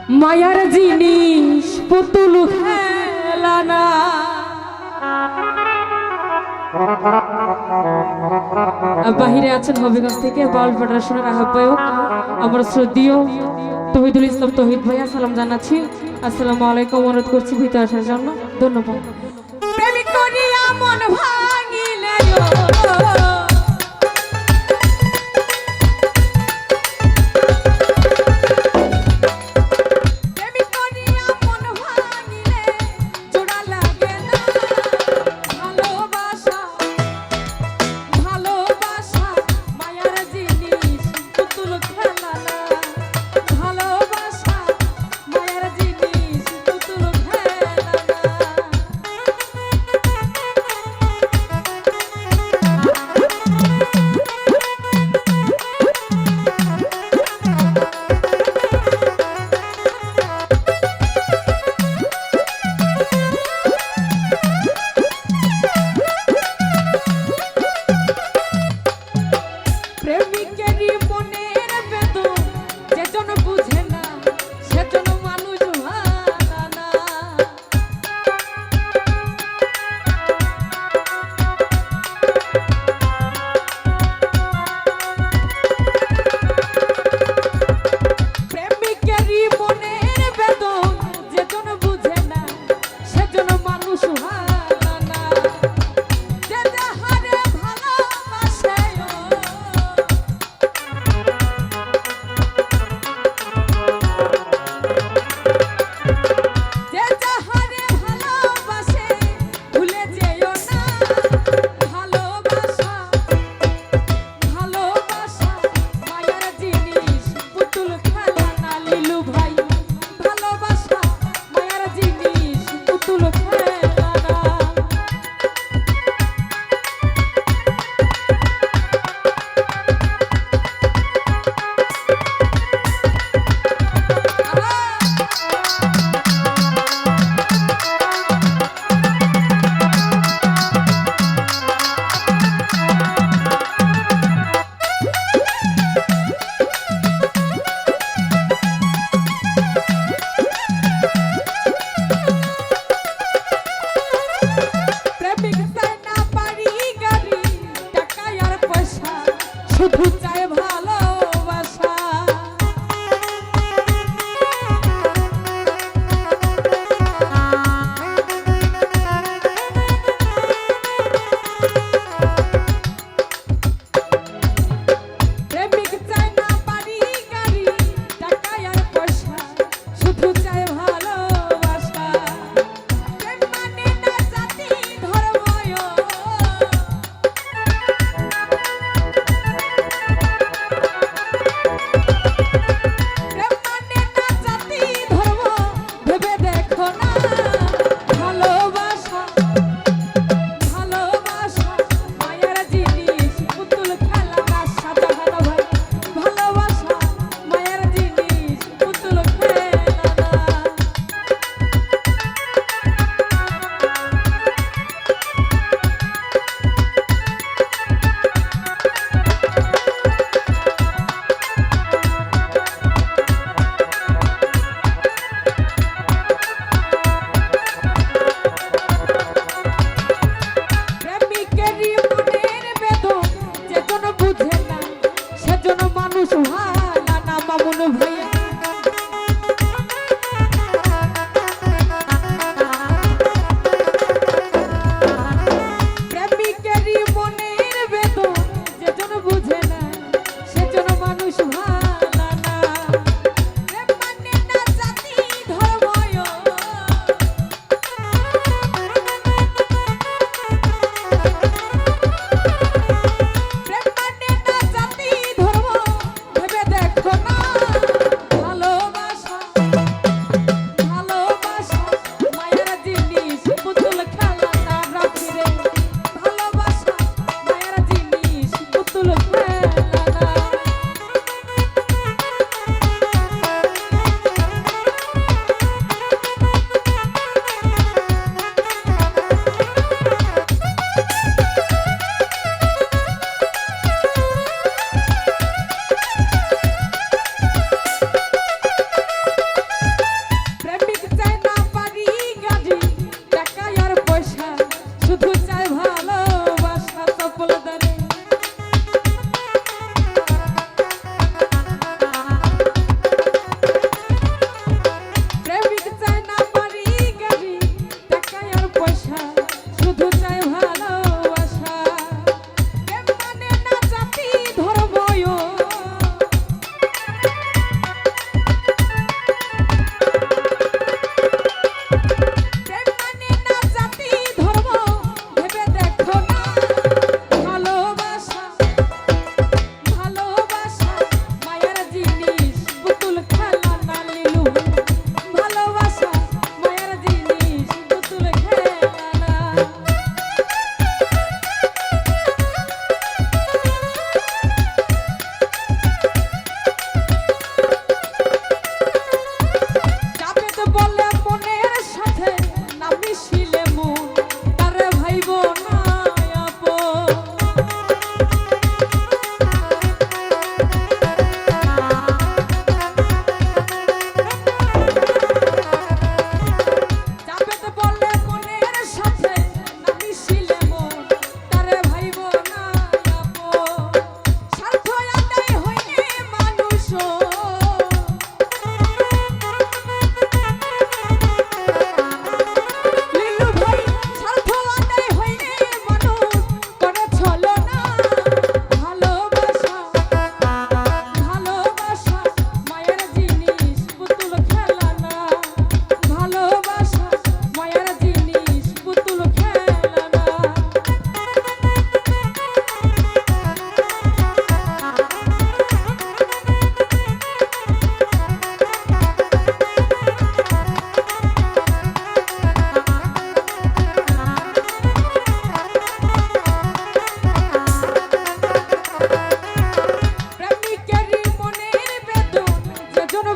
মায়ার জিনিস পুতুল খেলা না। বাহিরে আছেন হবিগঞ্জ থেকে বাউল ফেডারেশনের আহ্বায়ক আমার শ্রদ্ধেয় তহিদুল ইসলাম তহিদ ভাইয়া সালাম জানাচ্ছি। আসসালামু আলাইকুম, অনুরোধ করছি ভিতরে আসার জন্য, ধন্যবাদ। প্রেমিক করিয়া মন ভাঙিলে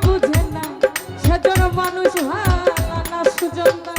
বুঝে না সেজন্য মানুষ ভালো না সুজন না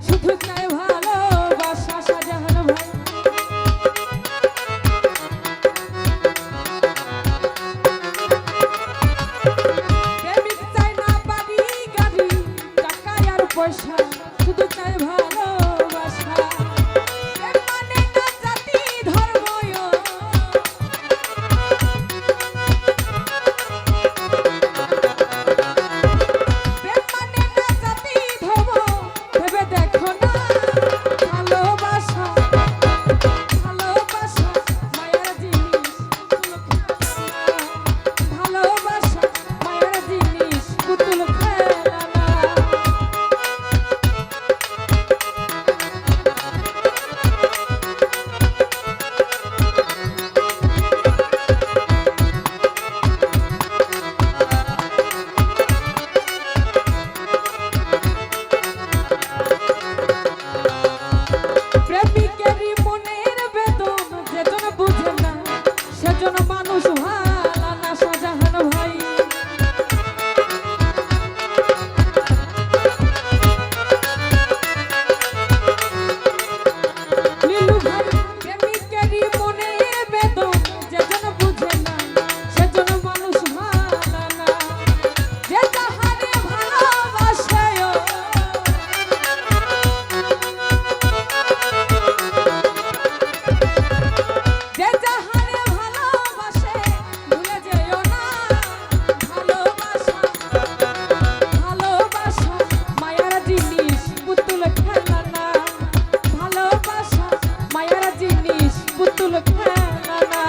শুধু চাই ভালোবাসা শাহজাহান ভাই প্রেমিক চাই না বাড়ি গাড়ি টাকা আর পয়সা শুধু চাই ভালোবাসা মানে না জাতি ধর্ম দেখো না ভালোবাসা ভালোবাসা মায়ের জিনিস ভালোবাসা মায়ের জিনিস পুতুল খেলা না সেজন্য মানুষ ভালো না শাহজাহান ভাই নীলু ভাই প্রেমিকেরই মনের বেদন যেজন বুঝে না সেজন্য মানুষ ভালো না যে যাহারে ভালোবাসে যে যাহারে পুতুল খেলা না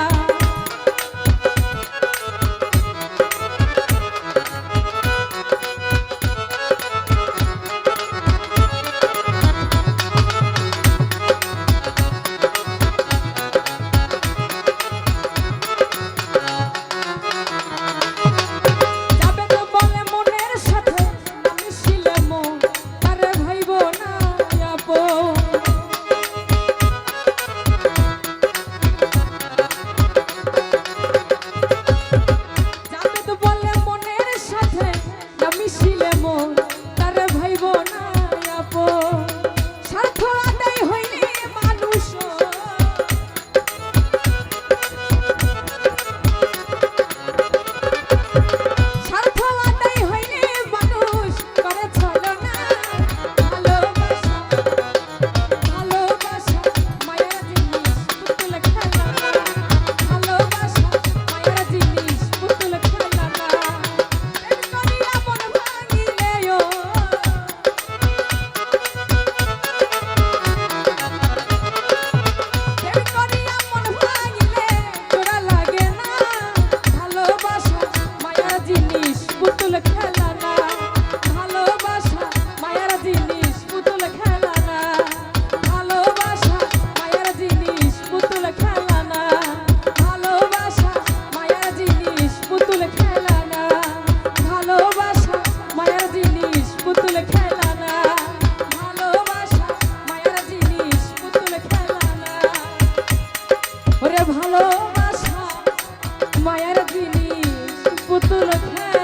যাবে তো বলে মনের সাথে আমি ছিলে মন আরে ভাইব না আপন মিশিলে মন তারে ভাইব না আপন স্বার্থ আদায় হইলে মানুষ স্বার্থ আদায় হইলে মানুষ করে চলো না ভালোবাসা ভালোবাসা মায়ের জিনিস পুতুল খেলা না ভালোবাসা মায়ের জিনিস পুতুল খেলা না পুতুল খেলা না ভালোবাসা মায়ের জিনিস পুতুল খেলা না ভালোবাসা মায়ের জিনিস পুতুল খেলা না ভালোবাসা মায়ের জিনিস পুতুল খেলা না ভালোবাসা মায়ের জিনিস পুতুল খেলা না ভালোবাসা মায়ের জিনিস পুতুল খেলা না ওরে ভালোবাসা মায়ের জিনিস পুতুল খেলা